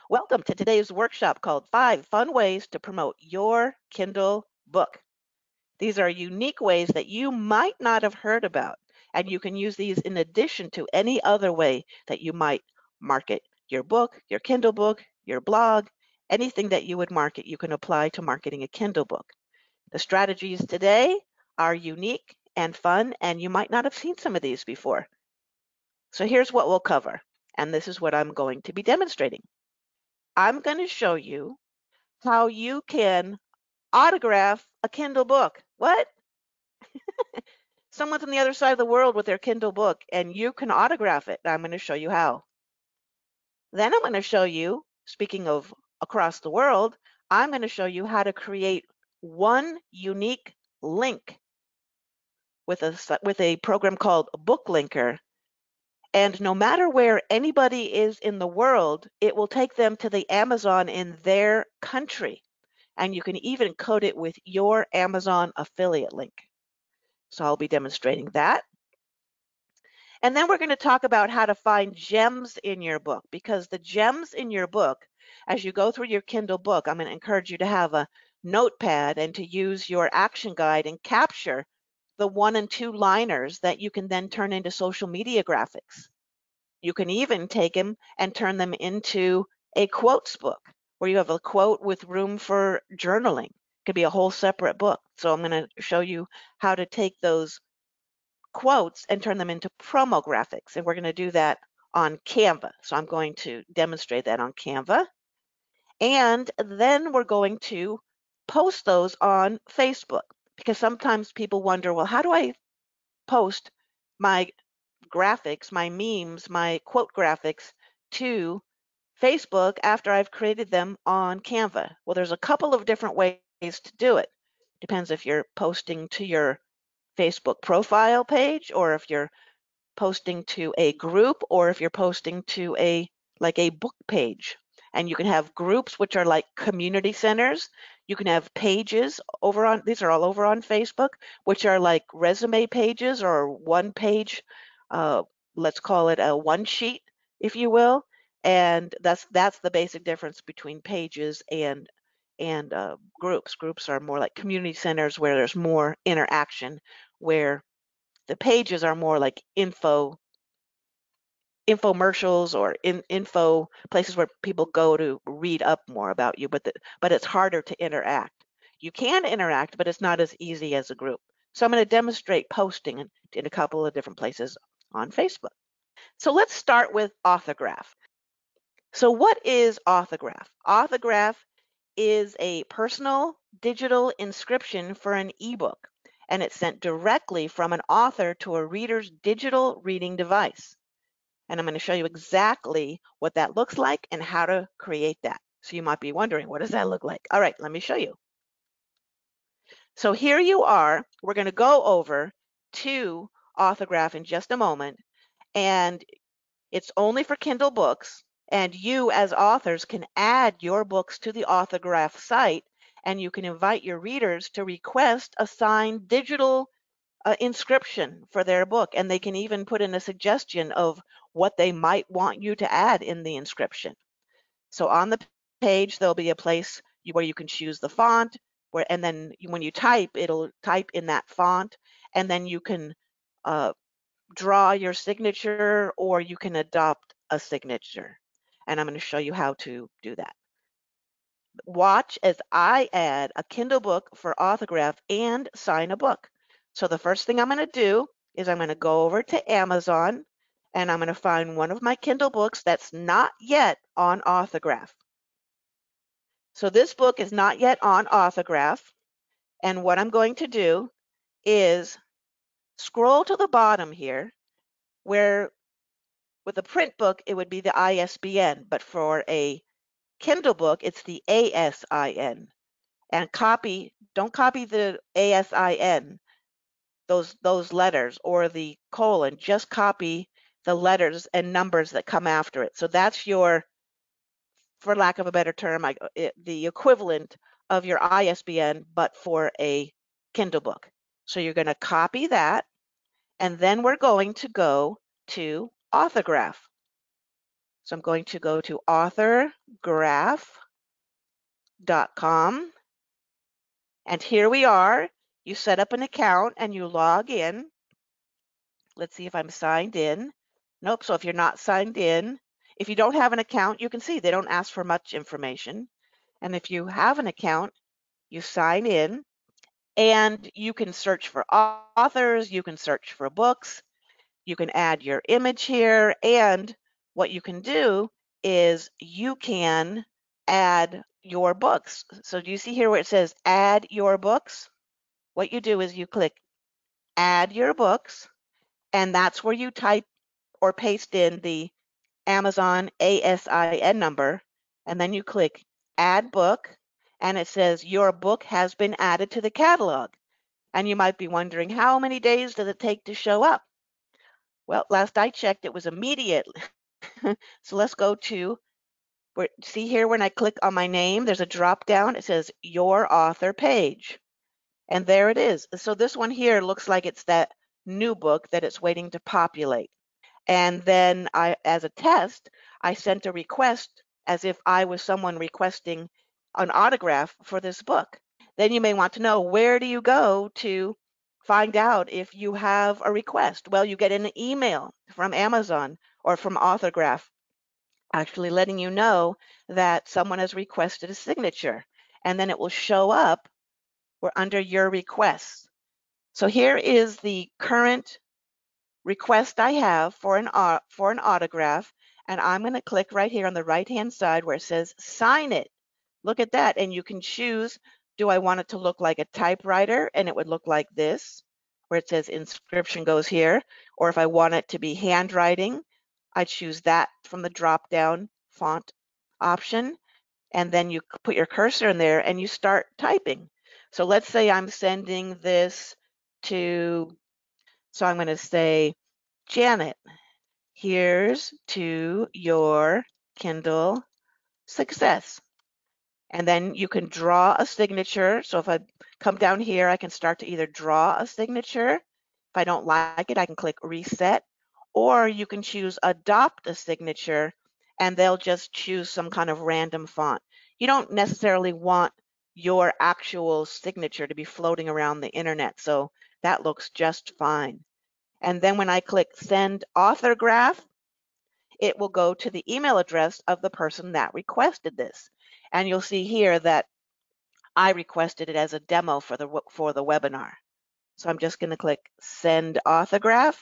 Welcome to today's workshop called 5 Fun Ways to Promote Your Kindle Book. These are unique ways that you might not have heard about, and you can use these in addition to any other way that you might market your book, your Kindle book, your blog, anything that you would market, you can apply to marketing a Kindle book. The strategies today are unique and fun, and you might not have seen some of these before. So here's what we'll cover, and this is what I'm going to be demonstrating. I'm going to show you how you can autograph a Kindle book. What? Someone's on the other side of the world with their Kindle book and you can autograph it. I'm going to show you how. Then I'm going to show you, speaking of across the world, I'm going to show you how to create one unique link with a program called Book Linker. And no matter where anybody is in the world, it will take them to the Amazon in their country. And you can even code it with your Amazon affiliate link. So I'll be demonstrating that. And then we're going to talk about how to find gems in your book, because the gems in your book, as you go through your Kindle book, I'm going to encourage you to have a notepad and to use your action guide and capture the 1 and 2 liners that you can then turn into social media graphics. You can even take them and turn them into a quotes book where you have a quote with room for journaling. It could be a whole separate book. So I'm going to show you how to take those quotes and turn them into promo graphics. And we're going to do that on Canva. So I'm going to demonstrate that on Canva. And then we're going to post those on Facebook, because sometimes people wonder, well, how do I post my graphics, my memes, my quote graphics to Facebook after I've created them on Canva? Well, there's a couple of different ways to do it. Depends if you're posting to your Facebook profile page, or if you're posting to a group, or if you're posting to a book page. And you can have groups which are like community centers. You can have pages over on, these are all over on Facebook, which are like resume pages or one page, let's call it a one sheet, if you will. And that's the basic difference between pages and groups. Groups are more like community centers where there's more interaction, where the pages are more like infomercials or info places where people go to read up more about you, but it's harder to interact. You can interact, but it's not as easy as a group. So I'm going to demonstrate posting in a couple of different places on Facebook. So let's start with Authorgraph. So what is Authorgraph? Authorgraph is a personal digital inscription for an ebook, and it's sent directly from an author to a reader's digital reading device. And I'm going to show you exactly what that looks like and how to create that. So you might be wondering, what does that look like? All right, let me show you. So here you are. We're going to go over to Authorgraph in just a moment, and it's only for Kindle books, and you as authors can add your books to the Authorgraph site, and you can invite your readers to request a signed digital inscription for their book, and they can even put in a suggestion of what they might want you to add in the inscription. So on the page, there'll be a place where you can choose the font, and then when you type, it'll type in that font, and then you can draw your signature, or you can adopt a signature. And I'm going to show you how to do that. Watch as I add a Kindle book for Authorgraph and sign a book. So the first thing I'm going to do is I'm going to go over to Amazon, and I'm going to find one of my Kindle books that's not yet on Authorgraph. So this book is not yet on Authorgraph, and what I'm going to do is scroll to the bottom here, where with a print book it would be the ISBN, but for a Kindle book it's the ASIN. And don't copy the ASIN, those letters, or the colon. Just copy the letters and numbers that come after it. So that's your, for lack of a better term, the equivalent of your ISBN, but for a Kindle book. So you're going to copy that, and then we're going to go to Authorgraph. So I'm going to go to authorgraph.com. And here we are. You set up an account and you log in. Let's see if I'm signed in. Nope. So if you're not signed in, if you don't have an account, you can see they don't ask for much information. And if you have an account, you sign in and you can search for authors, you can search for books, you can add your image here, and what you can do is you can add your books. So do you see here where it says add your books? What you do is you click add your books, and that's where you type or paste in the Amazon ASIN number, and then you click add book, and it says your book has been added to the catalog. And you might be wondering, how many days does it take to show up? Well, last I checked, it was immediate. So let's go to, see here when I click on my name, there's a drop down. It says your author page. And there it is. So this one here looks like it's that new book that it's waiting to populate. And then as a test, I sent a request as if I was someone requesting an autograph for this book. Then you may want to know, where do you go to find out if you have a request? Well, you get an email from Amazon or from Authorgraph actually letting you know that someone has requested a signature, and then it will show up under your requests. So here is the current request I have for an autograph, and I'm going to click right here on the right-hand side where it says sign it. Look at that, and you can choose, do I want it to look like a typewriter, and it would look like this, where it says inscription goes here, or if I want it to be handwriting, I choose that from the drop-down font option, and then you put your cursor in there and you start typing. So let's say I'm sending this to, so I'm going to say, Janet, here's to your Kindle success. And then you can draw a signature. So if I come down here, I can start to either draw a signature. If I don't like it, I can click reset, or you can choose adopt a signature and they'll just choose some kind of random font. You don't necessarily want your actual signature to be floating around the internet, so that looks just fine. And then when I click send authorgraph, it will go to the email address of the person that requested this. And you'll see here that I requested it as a demo for the webinar. So I'm just going to click send authorgraph,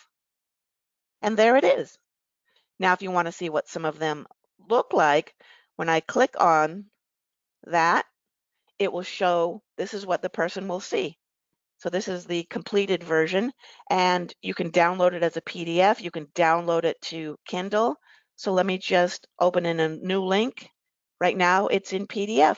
and there it is. Now, if you want to see what some of them look like, when I click on that, it will show, this is what the person will see. So this is the completed version, and you can download it as a PDF. You can download it to Kindle. So let me just open in a new link. Right now it's in PDF,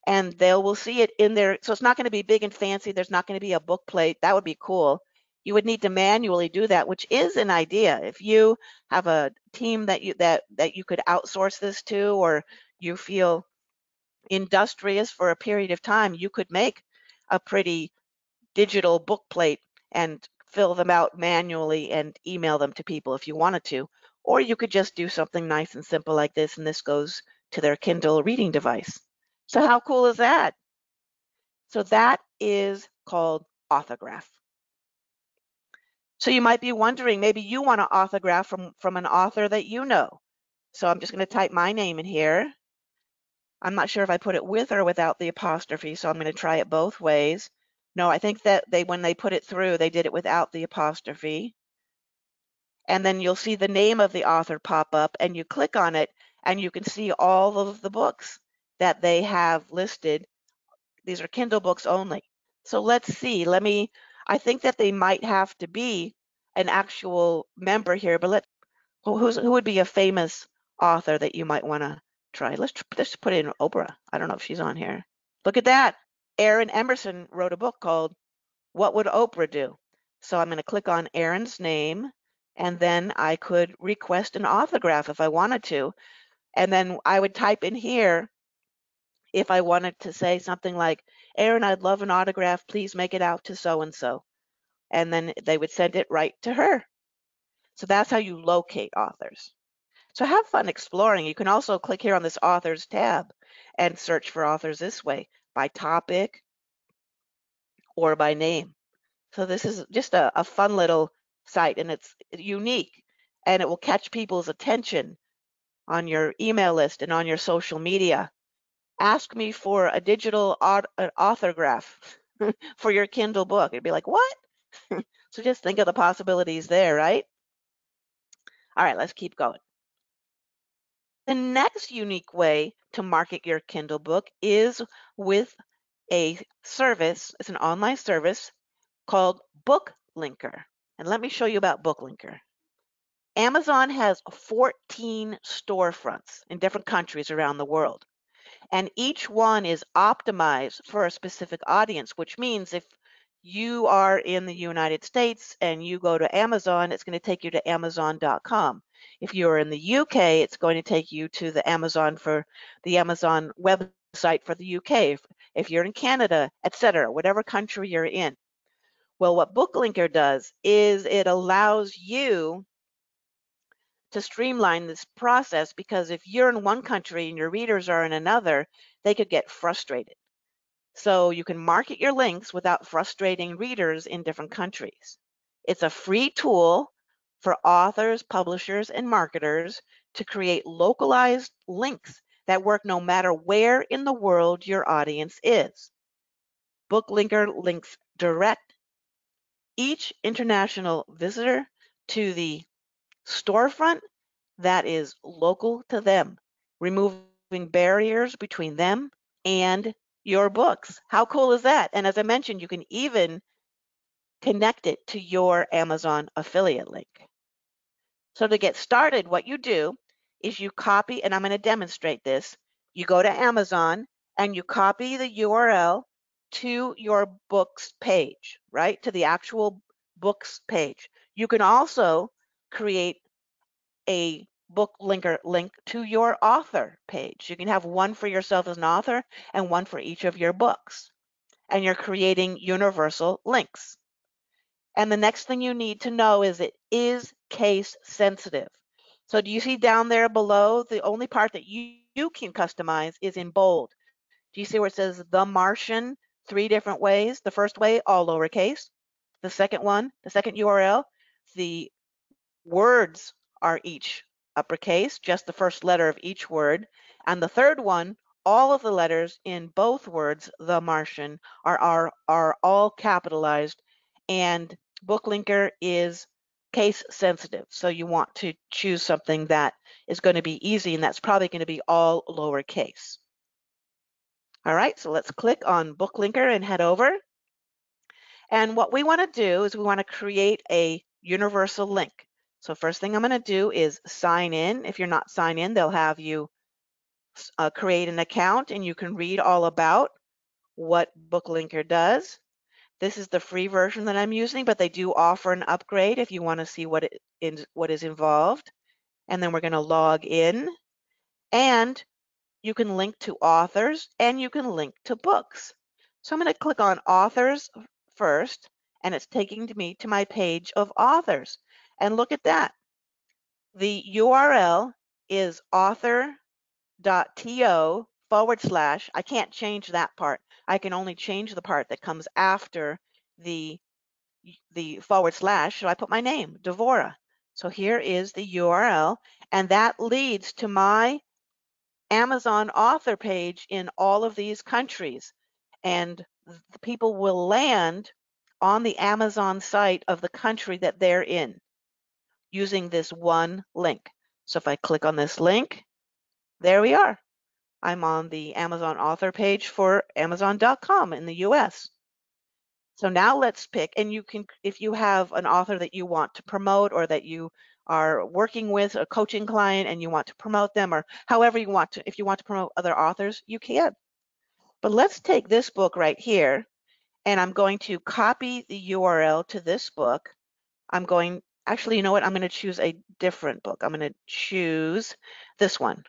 and they will see it in there. So it's not going to be big and fancy. There's not going to be a book plate. That would be cool. You would need to manually do that, which is an idea. If you have a team that you could outsource this to, or you feel industrious for a period of time, you could make a pretty digital book plate and fill them out manually and email them to people if you wanted to. Or you could just do something nice and simple like this, and this goes to their Kindle reading device. So how cool is that? So that is called Authorgraph. So you might be wondering, maybe you want to autograph from an author that you know. So I'm just going to type my name in here. I'm not sure if I put it with or without the apostrophe, so I'm going to try it both ways. No, I think that when they put it through, they did it without the apostrophe. And then you'll see the name of the author pop up, and you click on it, and you can see all of the books that they have listed. These are Kindle books only. So let's see. I think that they might have to be an actual member here, but who would be a famous author that you might want to try? Let's put in Oprah. I don't know if she's on here. Look at that. Erin Emerson wrote a book called What Would Oprah Do? So I'm going to click on Erin's name, and then I could request an autograph if I wanted to. And then I would type in here if I wanted to say something like, Erin, I'd love an autograph. Please make it out to so-and-so. And then they would send it right to her. So that's how you locate authors. So have fun exploring. You can also click here on this authors tab and search for authors this way by topic or by name. So this is just a fun little site, and it's unique, and it will catch people's attention on your email list and on your social media. Ask me for a digital authorgraph for your Kindle book. It'd be like, what? So just think of the possibilities there, right? All right, let's keep going. The next unique way to market your Kindle book is with a service. It's an online service called Book Linker. And let me show you about Book Linker. Amazon has 14 storefronts in different countries around the world. And each one is optimized for a specific audience, which means if you are in the United States and you go to Amazon, it's going to take you to Amazon.com. If you're in the UK, it's going to take you to the Amazon website for the UK. If you're in Canada, etc., whatever country you're in. Well, what BookLinker does is it allows you to streamline this process, because if you're in one country and your readers are in another, they could get frustrated. So you can market your links without frustrating readers in different countries. It's a free tool for authors, publishers, and marketers to create localized links that work no matter where in the world your audience is. BookLinker links direct each international visitor to the storefront that is local to them, removing barriers between them and your books. How cool is that? And as I mentioned, you can even connect it to your Amazon affiliate link. So to get started, what you do is you copy, and I'm going to demonstrate this. You go to Amazon and you copy the URL to your books page, right? To the actual books page. You can also create a book linker link to your author page. You can have one for yourself as an author and one for each of your books. And you're creating universal links. And the next thing you need to know is it is case sensitive. So do you see down there below, the only part that you can customize is in bold. Do you see where it says The Martian 3 different ways? The first way, all lowercase. The second one, the second URL, the words are each uppercase, just the first letter of each word. And the third one, all of the letters in both words, The Martian, are all capitalized. And BookLinker is case sensitive. So you want to choose something that is going to be easy, and that's probably going to be all lowercase. All right, so let's click on BookLinker and head over. And what we want to do is we want to create a universal link. So first thing I'm going to do is sign in. If you're not signed in, they'll have you create an account, and you can read all about what BookLinker does. This is the free version that I'm using, but they do offer an upgrade if you want to see what is involved. And then we're going to log in, and you can link to authors and you can link to books. So I'm going to click on authors first, and it's taking me to my page of authors. And look at that. The URL is author.to/. I can't change that part. I can only change the part that comes after the /. So I put my name, Devora. So here is the URL, and that leads to my Amazon author page in all of these countries. And the people will land on the Amazon site of the country that they're in using this one link. So if I click on this link, there we are. I'm on the Amazon author page for Amazon.com in the US. So now let's pick, and you can, if you have an author that you want to promote, or that you are working with a coaching client and you want to promote them, or however you want to, if you want to promote other authors, you can. But let's take this book right here, and I'm going to copy the URL to this book. Actually, you know what? I'm going to choose a different book. I'm going to choose this one.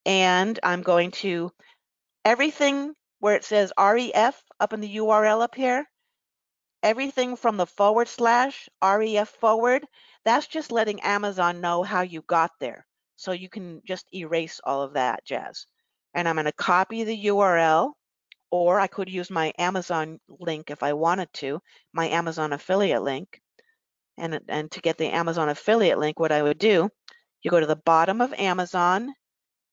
And I'm going to, everything where it says REF up in the URL up here, everything from the /REF forward, that's just letting Amazon know how you got there. So you can just erase all of that jazz. And I'm going to copy the URL, or I could use my Amazon link if I wanted to, my Amazon affiliate link. And to get the Amazon affiliate link, what I would do, you go to the bottom of Amazon,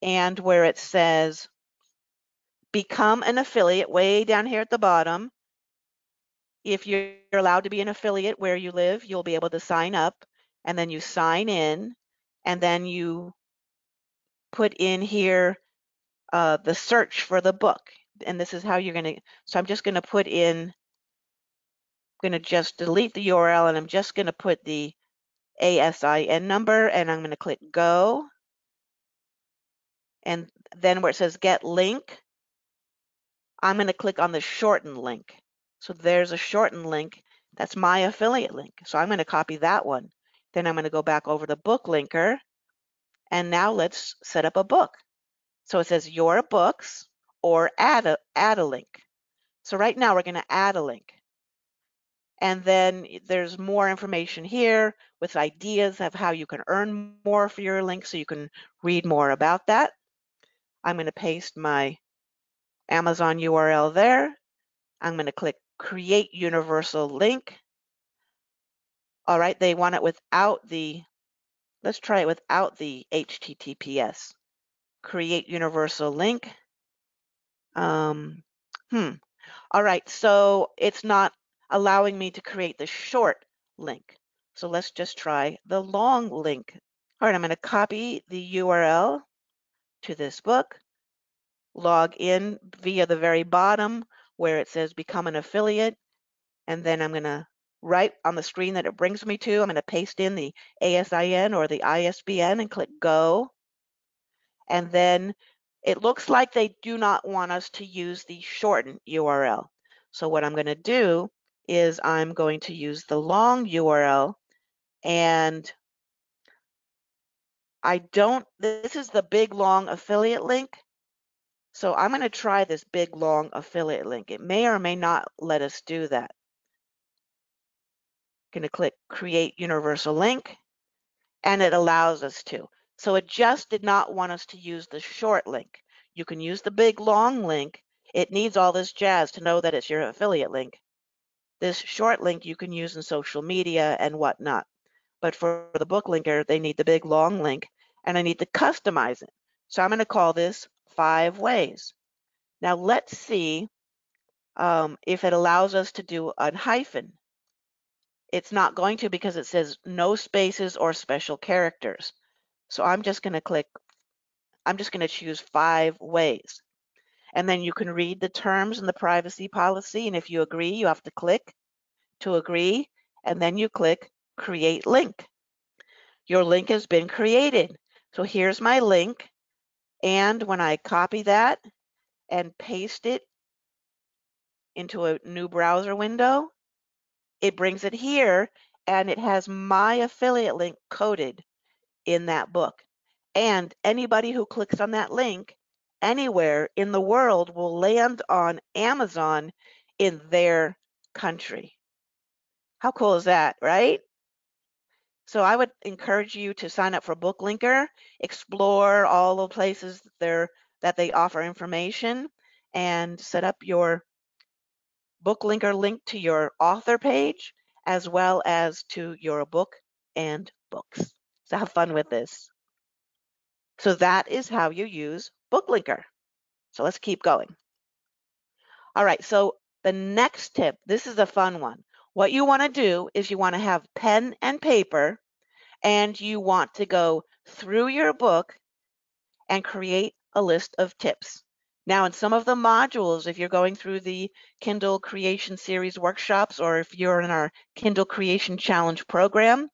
and where it says become an affiliate, way down here at the bottom, if you're allowed to be an affiliate where you live, you'll be able to sign up, and then you sign in, and then you put in here the search for the book. And this is how you're going to, so I'm just going to put in, I'm going to just delete the URL, and I'm just going to put the ASIN number, and I'm going to click go. And then where it says get link, I'm going to click on the shorten link. So there's a shortened link. That's my affiliate link. So I'm going to copy that one. Then I'm going to go back over to book linker. And now let's set up a book. So it says your books or add a link. So right now we're going to add a link. And then there's more information here with ideas of how you can earn more for your link, so you can read more about that. I'm going to paste my Amazon URL there. I'm going to click Create Universal Link. All right, they want it without the, let's try it without the HTTPS. Create Universal Link. All right, so it's not allowing me to create the short link. So let's just try the long link. All right, I'm going to copy the URL to this book, log in via the very bottom where it says become an affiliate, and then I'm going to, right on the screen that it brings me to, I'm going to paste in the ASIN or the ISBN and click go. And then it looks like they do not want us to use the shortened URL. So what I'm going to do is I'm going to use the long URL, and this is the big long affiliate link. So I'm going to try this big long affiliate link. It may or may not let us do that. I'm going to click Create Universal Link, and it allows us to. So it just did not want us to use the short link. You can use the big long link. It needs all this jazz to know that it's your affiliate link. This short link you can use in social media and whatnot. But for the book linker, they need the big long link, and I need to customize it. So I'm going to call this 5 ways. Now let's see if it allows us to do a hyphen. It's not going to, because it says no spaces or special characters. So I'm just going to choose 5 ways. And then you can read the terms and the privacy policy. And if you agree, you have to click to agree. And then you click Create Link. Your link has been created. So here's my link. And when I copy that and paste it into a new browser window, it brings it here, and it has my affiliate link coded in that book. And anybody who clicks on that link anywhere in the world will land on Amazon in their country. How cool is that, right? So I would encourage you to sign up for BookLinker, explore all the places that they offer information, and set up your BookLinker link to your author page, as well as to your book and books. So have fun with this. So that is how you use BookLinker. So let's keep going. All right, so the next tip, this is a fun one. What you want to do is you want to have pen and paper, and you want to go through your book and create a list of tips. Now, in some of the modules, if you're going through the Kindle Creation Series workshops, or if you're in our Kindle Creation Challenge program,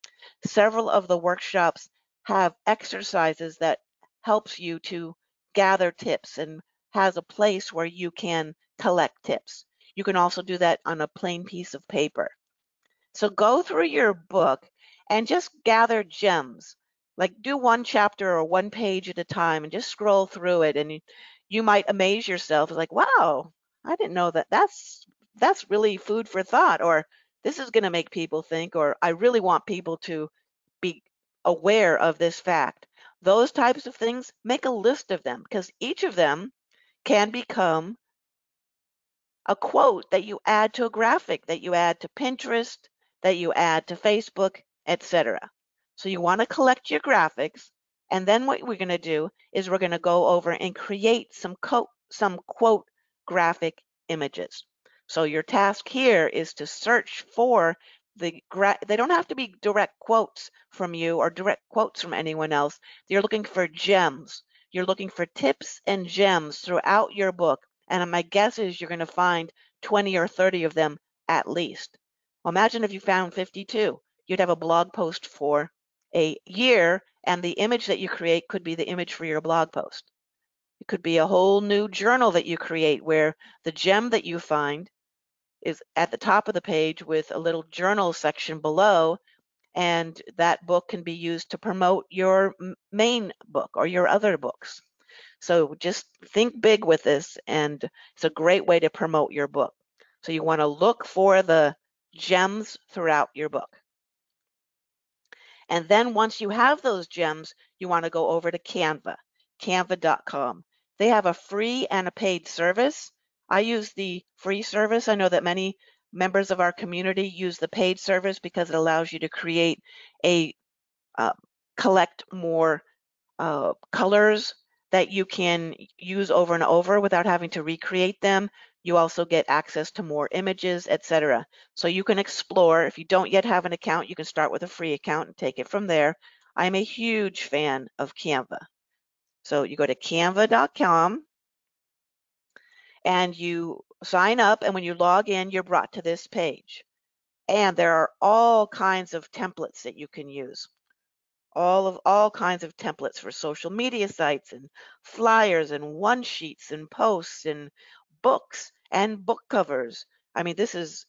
several of the workshops have exercises that helps you to gather tips and has a place where you can collect tips. You can also do that on a plain piece of paper. So go through your book and just gather gems. Like do one chapter or one page at a time and just scroll through it, and you might amaze yourself. It's like, wow, I didn't know that. That's really food for thought, or this is going to make people think, or I really want people to be aware of this fact. Those types of things, make a list of them because each of them can become a quote that you add to a graphic, that you add to Pinterest, that you add to Facebook, etc. So you want to collect your graphics, and then what we're going to do is we're going to go over and create some quote graphic images. So your task here is to search for they don't have to be direct quotes from you or direct quotes from anyone else. You're looking for gems. You're looking for tips and gems throughout your book, and my guess is you're going to find 20 or 30 of them at least. Well, imagine if you found 52. You'd have a blog post for a year, and the image that you create could be the image for your blog post. It could be a whole new journal that you create where the gem that you find is at the top of the page with a little journal section below, and that book can be used to promote your main book or your other books. So just think big with this, and it's a great way to promote your book. So you want to look for the gems throughout your book. And then once you have those gems, you want to go over to Canva, canva.com. They have a free and a paid service. I use the free service. I know that many members of our community use the paid service because it allows you to create collect more colors that you can use over and over without having to recreate them. You also get access to more images, etc. So you can explore. If you don't yet have an account, you can start with a free account and take it from there. I'm a huge fan of Canva. So you go to canva.com and you sign up, and when you log in, you're brought to this page. And there are all kinds of templates that you can use. All kinds of templates for social media sites and flyers and one sheets and posts and books and book covers. I mean, this is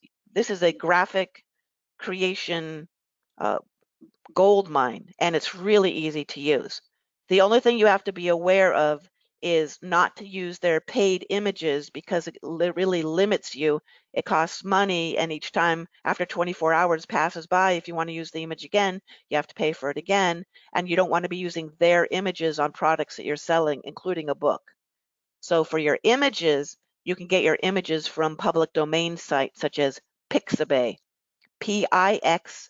a graphic creation uh, gold mine, and it's really easy to use. The only thing you have to be aware of is not to use their paid images because it really limits you. It costs money, and each time after 24 hours passes by, if you want to use the image again, you have to pay for it again, and you don't want to be using their images on products that you're selling, including a book. So for your images, you can get your images from public domain sites such as Pixabay, Pixabay.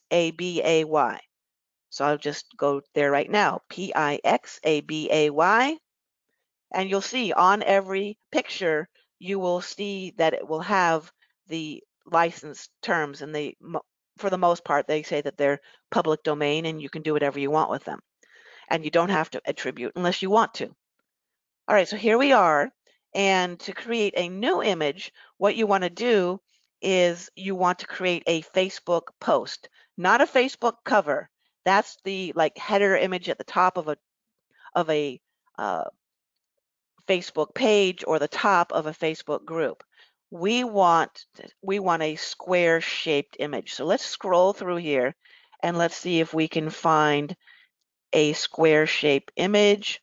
So I'll just go there right now, Pixabay, and you'll see on every picture, you will see that it will have the license terms, and for the most part, they say that they're public domain and you can do whatever you want with them. And you don't have to attribute unless you want to. All right, so here we are. And to create a new image, what you want to do is you want to create a Facebook post, not a Facebook cover. That's the header image at the top of a Facebook page or the top of a Facebook group. We want a square shaped image. So let's scroll through here and let's see if we can find a square shaped image.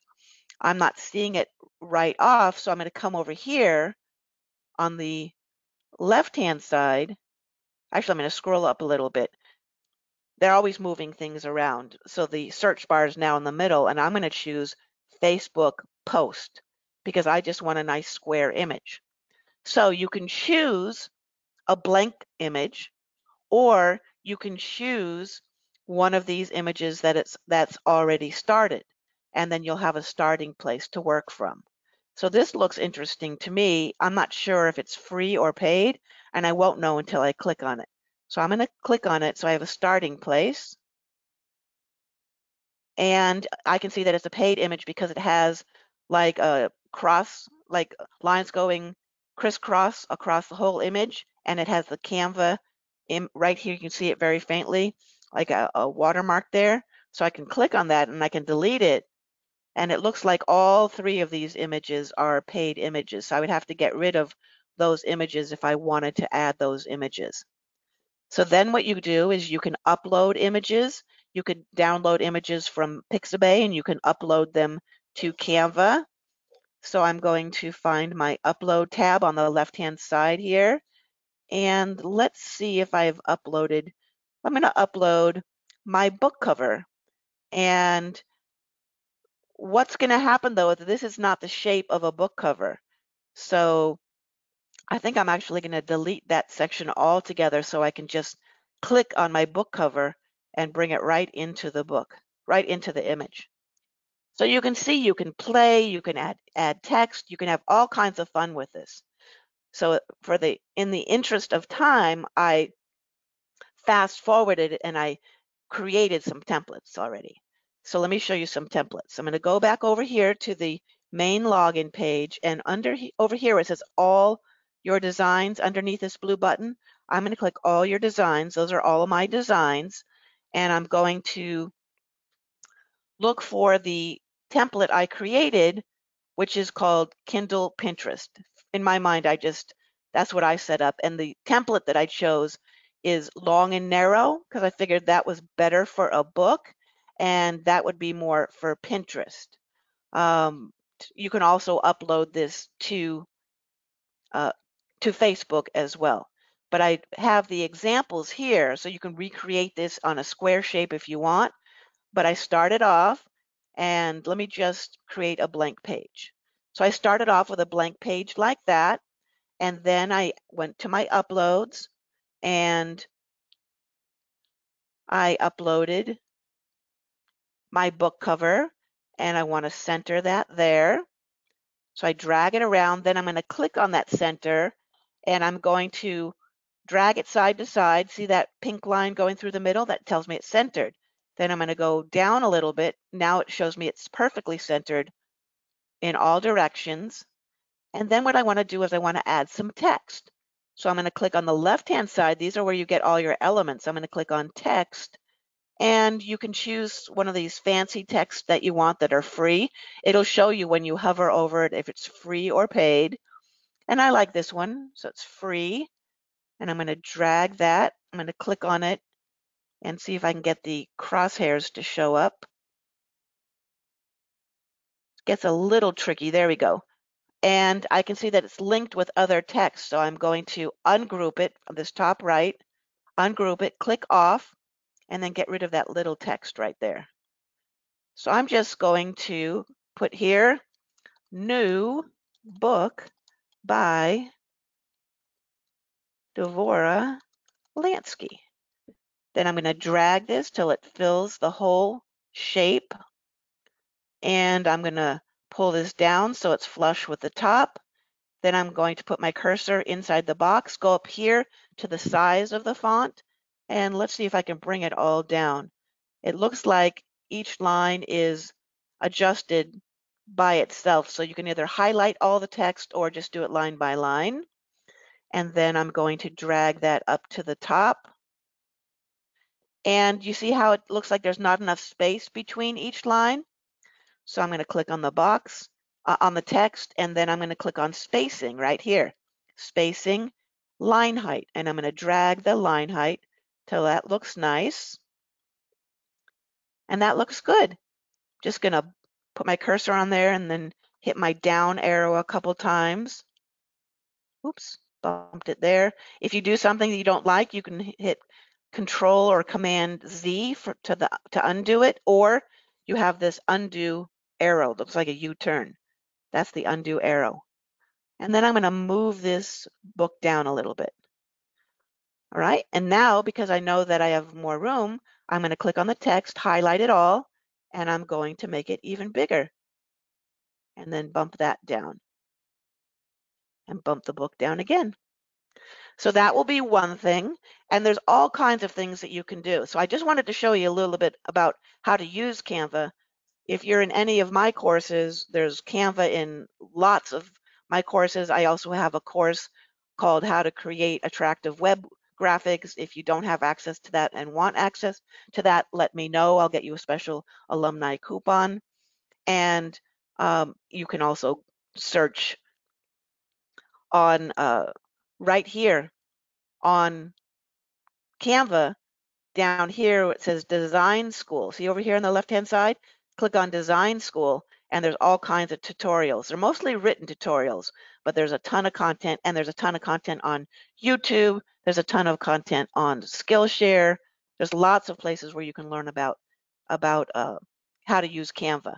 I'm not seeing it right off, so I'm going to come over here on the left-hand side. Actually, I'm going to scroll up a little bit. They're always moving things around. So the search bar is now in the middle, and I'm going to choose Facebook post because I just want a nice square image. So you can choose a blank image, or you can choose one of these images that's already started, and then you'll have a starting place to work from. So this looks interesting to me. I'm not sure if it's free or paid, and I won't know until I click on it. So I'm going to click on it so I have a starting place. And I can see that it's a paid image because it has like a cross, like lines going crisscross across the whole image, and it has the Canva right here. You can see it very faintly, like a watermark there. So I can click on that and I can delete it. And it looks like all three of these images are paid images. So I would have to get rid of those images if I wanted to add those images. So then what you do is you can upload images. You could download images from Pixabay and you can upload them to Canva. So I'm going to find my upload tab on the left-hand side here. And let's see if I've uploaded. I'm going to upload my book cover. And what's going to happen though is this is not the shape of a book cover. So I think I'm actually going to delete that section altogether so I can just click on my book cover and bring it right into the book, right into the image. So you can see, you can play, you can add text, you can have all kinds of fun with this. So in the interest of time, I fast forwarded and I created some templates already. So let me show you some templates. I'm going to go back over here to the main login page, and over here where it says all your designs underneath this blue button, I'm going to click all your designs. Those are all of my designs, and I'm going to look for the template I created, which is called Kindle Pinterest. In my mind, that's what I set up. And the template that I chose is long and narrow because I figured that was better for a book and that would be more for Pinterest. You can also upload this uh, to Facebook as well. But I have the examples here so you can recreate this on a square shape if you want. But I started off, and let me just create a blank page. So I started off with a blank page like that, and then I went to my uploads, and I uploaded my book cover, and I want to center that there. So I drag it around, then I'm going to click on that center, and I'm going to drag it side to side. See that pink line going through the middle? That tells me it's centered. Then I'm going to go down a little bit. Now it shows me it's perfectly centered in all directions. And then what I want to do is I want to add some text. So I'm going to click on the left-hand side. These are where you get all your elements. I'm going to click on text, and you can choose one of these fancy texts that you want that are free. It'll show you when you hover over it if it's free or paid. And I like this one, so it's free. And I'm going to drag that. I'm going to click on it and see if I can get the crosshairs to show up. It gets a little tricky. There we go. And I can see that it's linked with other text. So I'm going to ungroup it on this top right, ungroup it, click off, and then get rid of that little text right there. So I'm just going to put here, new book by Devora Lansky. Then I'm going to drag this till it fills the whole shape. And I'm going to pull this down so it's flush with the top. Then I'm going to put my cursor inside the box, go up here to the size of the font, and let's see if I can bring it all down. It looks like each line is adjusted by itself, so you can either highlight all the text or just do it line by line. And then I'm going to drag that up to the top. And you see how it looks like there's not enough space between each line? So I'm going to click on the box, on the text, and then I'm going to click on spacing right here. Spacing, line height, and I'm going to drag the line height till that looks nice. And that looks good. Just going to put my cursor on there and then hit my down arrow a couple times. Oops, bumped it there. If you do something that you don't like, you can hit Control or Command Z to undo it, or you have this undo arrow. Looks like a U-turn. That's the undo arrow. And then I'm going to move this book down a little bit. All right, and now because I know that I have more room, I'm going to click on the text, highlight it all, and I'm going to make it even bigger. And then bump that down. And bump the book down again. So that will be one thing. And there's all kinds of things that you can do. So I just wanted to show you a little bit about how to use Canva. If you're in any of my courses, there's Canva in lots of my courses. I also have a course called How to Create Attractive Web Graphics. If you don't have access to that and want access to that, let me know. I'll get you a special alumni coupon. And you can also search on right here on Canva. Down here it says Design School. See over here on the left-hand side? Click on Design School, and there's all kinds of tutorials. They're mostly written tutorials, but there's a ton of content, and there's a ton of content on YouTube. There's a ton of content on Skillshare. There's lots of places where you can learn about how to use Canva.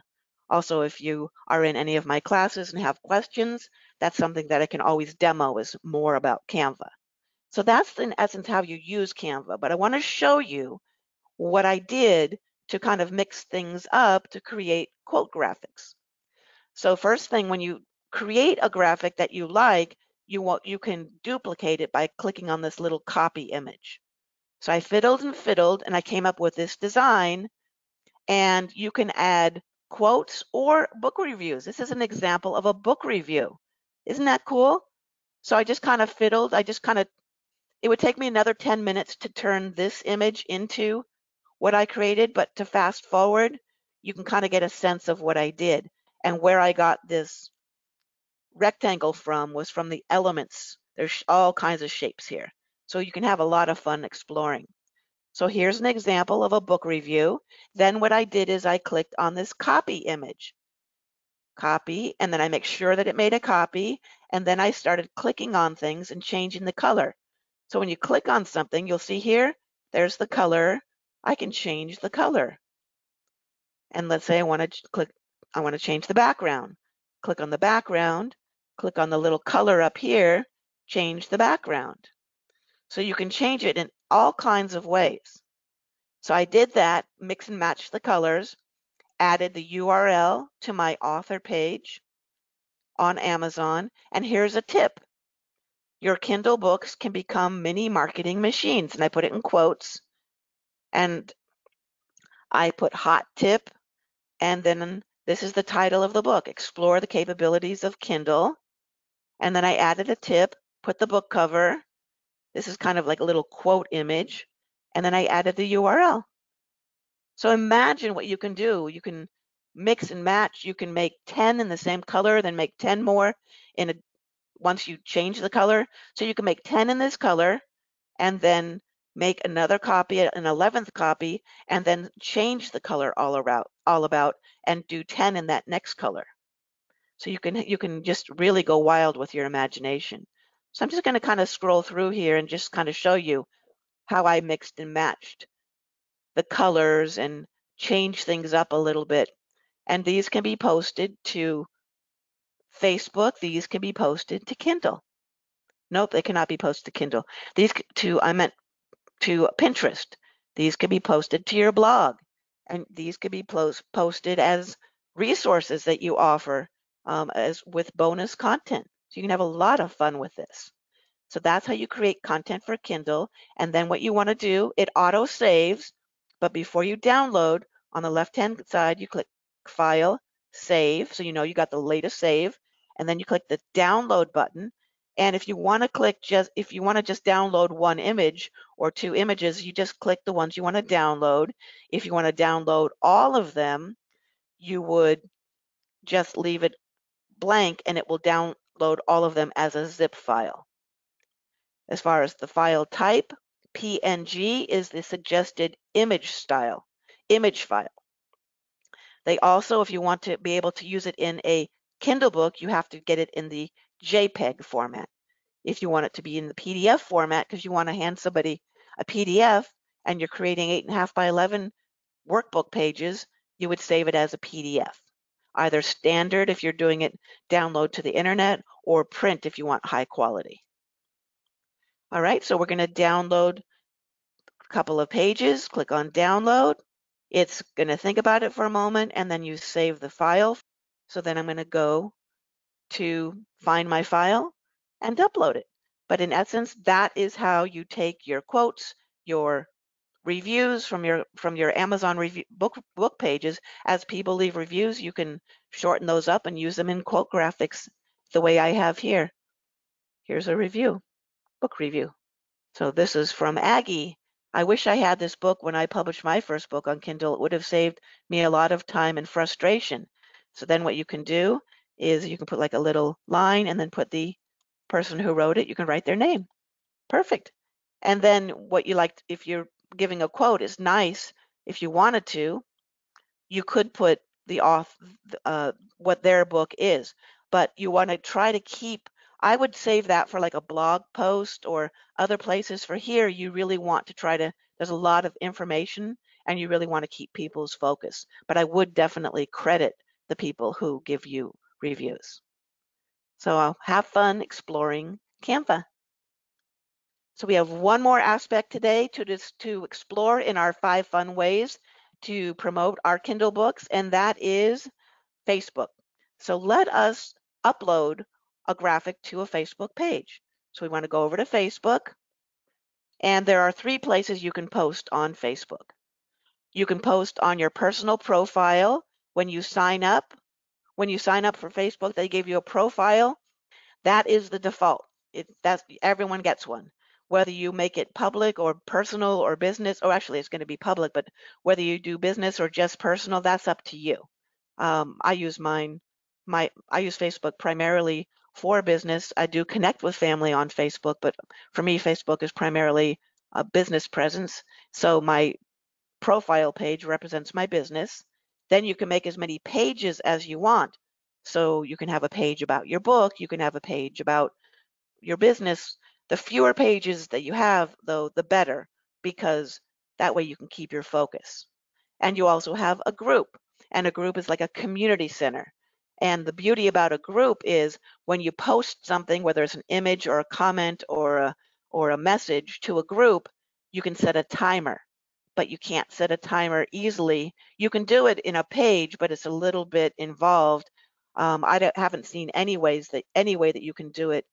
Also, if you are in any of my classes and have questions, that's something that I can always demo is more about Canva. So that's in essence how you use Canva. But I want to show you what I did to kind of mix things up to create quote graphics. So first thing, when you create a graphic that you like, you can duplicate it by clicking on this little copy image. So I fiddled and I came up with this design, and you can add quotes or book reviews. This is an example of a book review. Isn't that cool? So I just kind of fiddled. It would take me another 10 minutes to turn this image into what I created, but to fast forward, you can kind of get a sense of what I did. And where I got this rectangle from was from the elements. There's all kinds of shapes here. So you can have a lot of fun exploring. So here's an example of a book review. Then what I did is I clicked on this copy image. Copy, and then I make sure that it made a copy, and then I started clicking on things and changing the color. So when you click on something, you'll see here, there's the color. I can change the color. And let's say I want to change the background. Click on the background, click on the little color up here, change the background. So you can change it in all kinds of ways. So I did that, mix and match the colors, added the URL to my author page on Amazon, and here's a tip. Your Kindle books can become mini marketing machines, and I put it in quotes, and I put hot tip, and then this is the title of the book, Explore the Capabilities of Kindle, and then I added a tip, put the book cover, this is kind of like a little quote image, and then I added the URL. So imagine what you can do. You can mix and match. You can make 10 in the same color, then make 10 more once you change the color. So you can make 10 in this color and then make another copy, an 11th copy, and then change the color all about and do 10 in that next color. So you can just really go wild with your imagination. So I'm just going to kind of scroll through here and just kind of show you how I mixed and matched the colors and change things up a little bit. And these can be posted to Facebook. These can be posted to Kindle. Nope, they cannot be posted to Kindle. I meant to Pinterest. These can be posted to your blog. And these can be posted as resources that you offer as with bonus content. So you can have a lot of fun with this. So that's how you create content for Kindle. And then what you want to do, it auto saves, but before you download, on the left-hand side, you click File, Save, so you know you got the latest save, and then you click the download button. And if you want to just download one image or two images, you just click the ones you want to download. If you want to download all of them, you would just leave it blank and it will download all of them as a zip file. As far as the file type, PNG is the suggested image file. They also, if you want to be able to use it in a Kindle book, you have to get it in the JPEG format. If you want it to be in the PDF format, because you want to hand somebody a PDF and you're creating 8.5 by 11 workbook pages, you would save it as a PDF. Either standard if you're doing it download to the internet, or print if you want high quality. All right, so we're going to download a couple of pages. Click on download. It's going to think about it for a moment, and then you save the file. So then I'm going to go to find my file and upload it. But in essence, that is how you take your quotes, your reviews from your Amazon book pages. As people leave reviews, you can shorten those up and use them in quote graphics the way I have here. Here's a review, book review. So this is from Aggie. I wish I had this book when I published my first book on Kindle. It would have saved me a lot of time and frustration. So then what you can do is you can put like a little line and then put the person who wrote it. You can write their name. Perfect. And then what you like, if you're giving a quote, is nice. If you wanted to, you could put the author, what their book is, but you want to try to keep, I would save that for like a blog post or other places. For here, you really want to try to, there's a lot of information and you really want to keep people's focus. But I would definitely credit the people who give you reviews. So have fun exploring Canva. So we have one more aspect today to explore in our 5 fun ways to promote our Kindle books, and that is Facebook. So let us upload a graphic to a Facebook page. So we want to go over to Facebook, and there are 3 places you can post on Facebook. You can post on your personal profile when you sign up. When you sign up for Facebook, they give you a profile. That is the default. Everyone gets one. Whether you make it public or personal or business, or actually it's going to be public, but whether you do business or just personal, that's up to you. I use Facebook primarily for business. I do connect with family on Facebook, but for me, Facebook is primarily a business presence. So my profile page represents my business. Then you can make as many pages as you want. So you can have a page about your book, you can have a page about your business. The fewer pages that you have, though, the better, because that way you can keep your focus. And you also have a group, and a group is like a community center. And the beauty about a group is when you post something, whether it's an image or a comment or a message to a group, you can set a timer, but you can't set a timer easily. You can do it in a page, but it's a little bit involved. I haven't seen any way that you can do it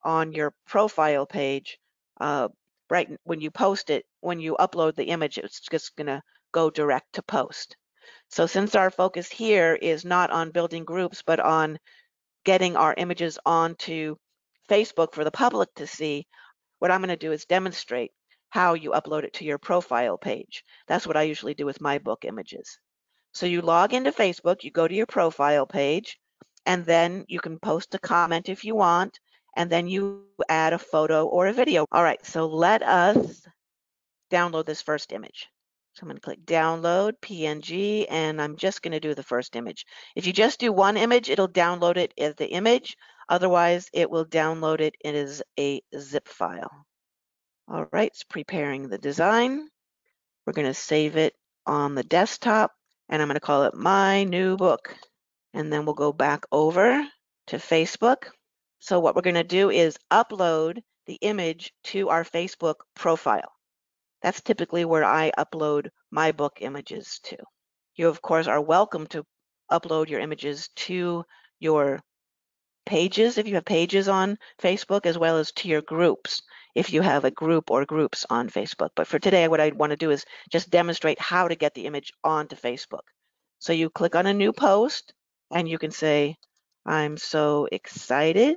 on your profile page. Right when you post it, when you upload the image, it's just going to go direct to post. So since our focus here is not on building groups, but on getting our images onto Facebook for the public to see, what I'm going to do is demonstrate how you upload it to your profile page. That's what I usually do with my book images. So you log into Facebook, you go to your profile page, and then you can post a comment if you want, and then you add a photo or a video. All right, so let us download this first image. So I'm going to click download PNG, and I'm just going to do the first image. If you just do one image, it'll download it as the image. Otherwise, it will download it as a zip file. All right, it's preparing the design. We're going to save it on the desktop, and I'm going to call it My New Book. And then we'll go back over to Facebook. So what we're going to do is upload the image to our Facebook profile. That's typically where I upload my book images to. You, of course, are welcome to upload your images to your pages, if you have pages on Facebook, as well as to your groups, if you have a group or groups on Facebook. But for today, what I want to do is just demonstrate how to get the image onto Facebook. So you click on a new post, and you can say, I'm so excited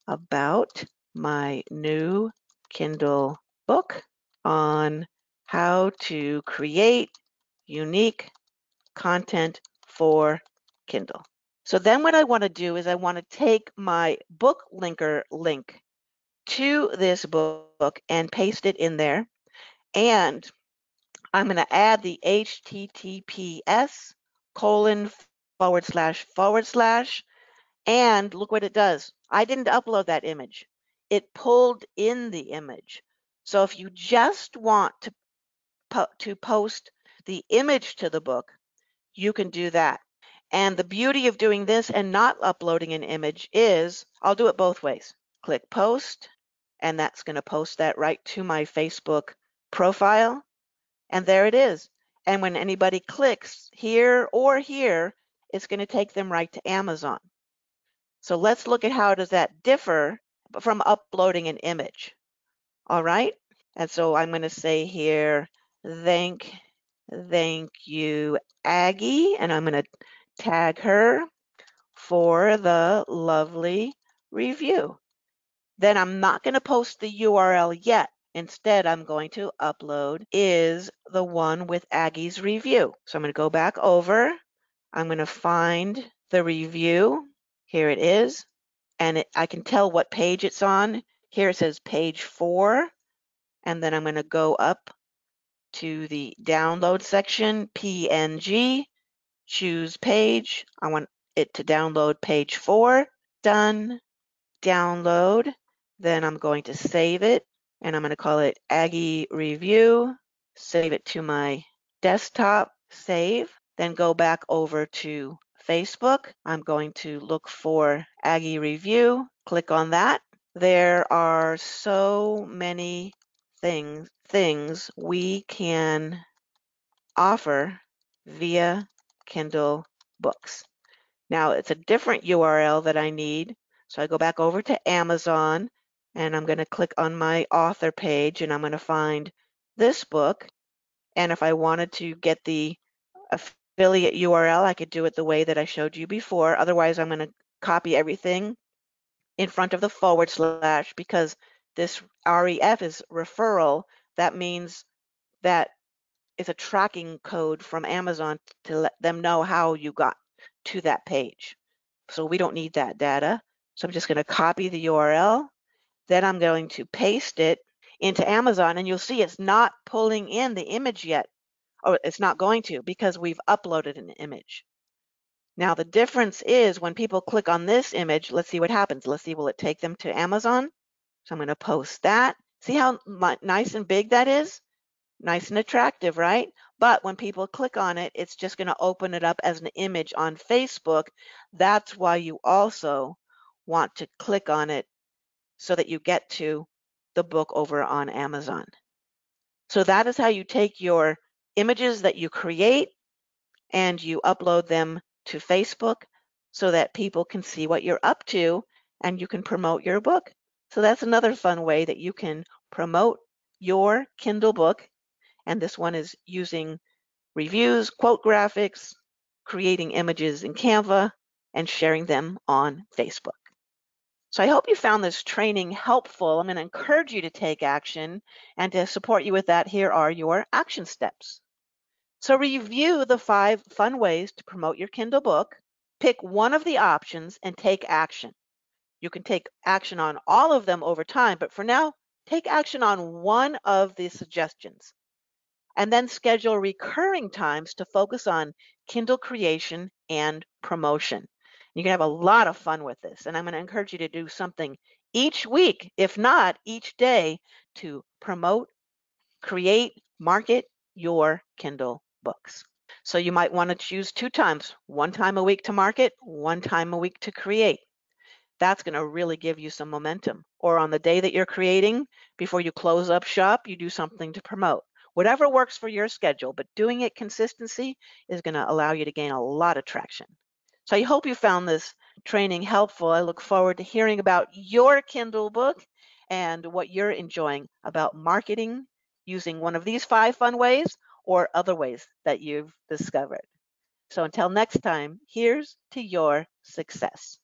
about my new Kindle book on how to create unique content for Kindle. So then what I want to do is I want to take my book linker link to this book and paste it in there. And I'm going to add the https:// and look what it does. I didn't upload that image. It pulled in the image. So if you just want to post the image to the book, you can do that. And the beauty of doing this and not uploading an image is, I'll do it both ways. Click post, and that's going to post that right to my Facebook profile. And there it is. And when anybody clicks here or here, it's going to take them right to Amazon. So let's look at how does that differ from uploading an image. All right. And so I'm going to say here, thank you, Aggie, and I'm going to tag her for the lovely review. Then I'm not going to post the URL yet. Instead, I'm going to upload is the one with Aggie's review. So I'm going to go back over. I'm going to find the review. Here it is. And I can tell what page it's on. Here it says page 4. And then I'm going to go up to the download section, PNG, choose page. I want it to download page 4. Done. Download. Then I'm going to save it, and I'm going to call it Aggie Review. Save it to my desktop. Save. Then go back over to Facebook. I'm going to look for Aggie Review, click on that. There are so many things we can offer via Kindle books. Now it's a different URL that I need. So I go back over to Amazon and I'm going to click on my author page and I'm going to find this book. And if I wanted to get the affiliate URL, I could do it the way that I showed you before. Otherwise, I'm going to copy everything in front of the / because this REF is referral. That means that it's a tracking code from Amazon to let them know how you got to that page. So we don't need that data. So I'm just going to copy the URL. Then I'm going to paste it into Amazon, and you'll see it's not pulling in the image yet. Or it's not going to because we've uploaded an image. Now the difference is when people click on this image, let's see what happens. Let's see, will it take them to Amazon? So I'm going to post that. See how nice and big that is? Nice and attractive, right? But when people click on it, it's just going to open it up as an image on Facebook. That's why you also want to click on it so that you get to the book over on Amazon. So that is how you take your images that you create and you upload them to Facebook so that people can see what you're up to and you can promote your book. So that's another fun way that you can promote your Kindle book. And this one is using reviews, quote graphics, creating images in Canva, and sharing them on Facebook. So I hope you found this training helpful. I'm going to encourage you to take action, and to support you with that, here are your action steps. So review the 5 fun ways to promote your Kindle book. Pick one of the options and take action. You can take action on all of them over time, but for now, take action on one of the suggestions. And then schedule recurring times to focus on Kindle creation and promotion. You can have a lot of fun with this, and I'm going to encourage you to do something each week, if not each day, to promote, create, market your Kindle books. So you might want to choose 2 times, 1 time a week to market, 1 time a week to create. That's going to really give you some momentum. Or on the day that you're creating, before you close up shop, you do something to promote. Whatever works for your schedule, but doing it consistency is going to allow you to gain a lot of traction. So I hope you found this training helpful. I look forward to hearing about your Kindle book and what you're enjoying about marketing using one of these 5 fun ways or other ways that you've discovered. So until next time, here's to your success.